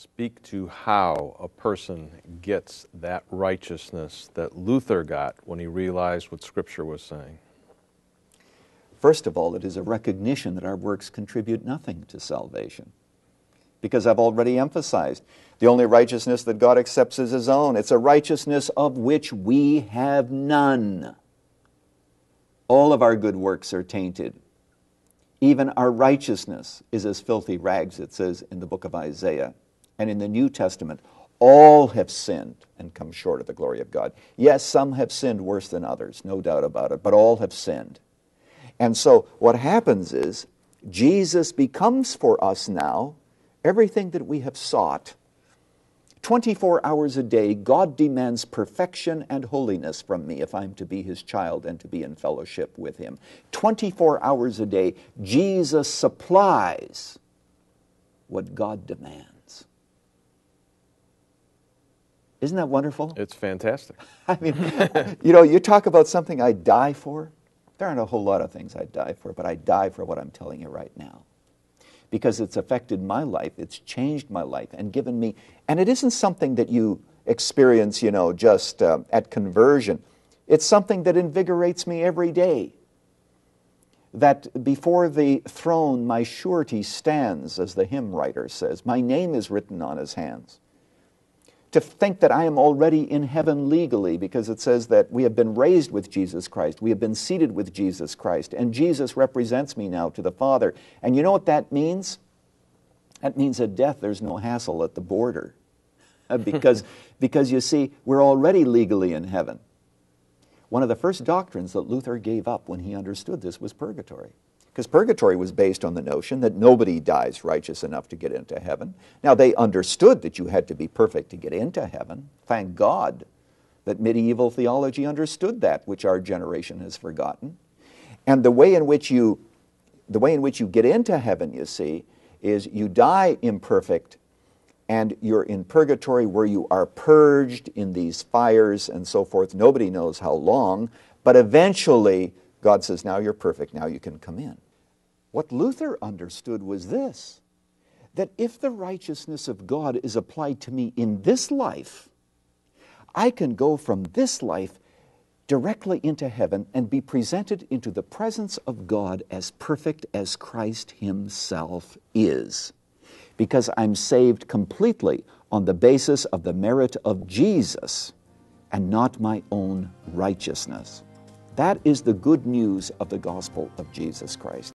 Speak to how a person gets that righteousness that Luther got when he realized what Scripture was saying. First of all, it is a recognition that our works contribute nothing to salvation. Because I've already emphasized, the only righteousness that God accepts is His own. It's a righteousness of which we have none. All of our good works are tainted. Even our righteousness is as filthy rags, it says in the book of Isaiah. And in the New Testament, all have sinned and come short of the glory of God. Yes, some have sinned worse than others, no doubt about it, but all have sinned. And so what happens is, Jesus becomes for us now everything that we have sought. 24 hours a day, God demands perfection and holiness from me if I'm to be His child and to be in fellowship with Him. 24 hours a day, Jesus supplies what God demands. Isn't that wonderful? It's fantastic. I mean, you talk about something I'd die for. There aren't a whole lot of things I'd die for, but I'd die for what I'm telling you right now. Because it's affected my life, it's changed my life, and given me, and it isn't something that you experience, just at conversion. It's something that invigorates me every day. That before the throne my surety stands, as the hymn writer says. My name is written on His hands. To think that I am already in heaven legally, because it says that we have been raised with Jesus Christ, we have been seated with Jesus Christ, and Jesus represents me now to the Father. And you know what that means? That means at death there's no hassle at the border. Because you see, we're already legally in heaven. One of the first doctrines that Luther gave up when he understood this was purgatory. Because purgatory was based on the notion that nobody dies righteous enough to get into heaven. Now, they understood that you had to be perfect to get into heaven. Thank God that medieval theology understood that, which our generation has forgotten. And the way in which you get into heaven, you see, is you die imperfect, and you're in purgatory where you are purged in these fires and so forth. Nobody knows how long, but eventually God says, now you're perfect, now you can come in. What Luther understood was this, that if the righteousness of God is applied to me in this life, I can go from this life directly into heaven and be presented into the presence of God as perfect as Christ Himself is. Because I'm saved completely on the basis of the merit of Jesus and not my own righteousness. That is the good news of the gospel of Jesus Christ.